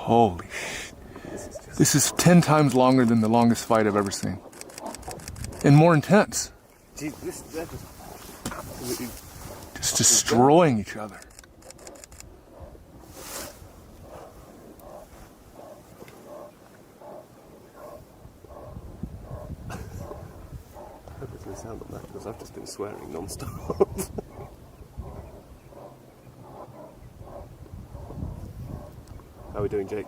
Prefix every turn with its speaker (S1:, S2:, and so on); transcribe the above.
S1: Holy shit. This is 10 times longer than the longest fight I've ever seen. And more intense.
S2: Gee,
S1: Just destroying each other.
S2: I hope there's no sound on that because I've just been swearing non-stop. How are we doing, Jake?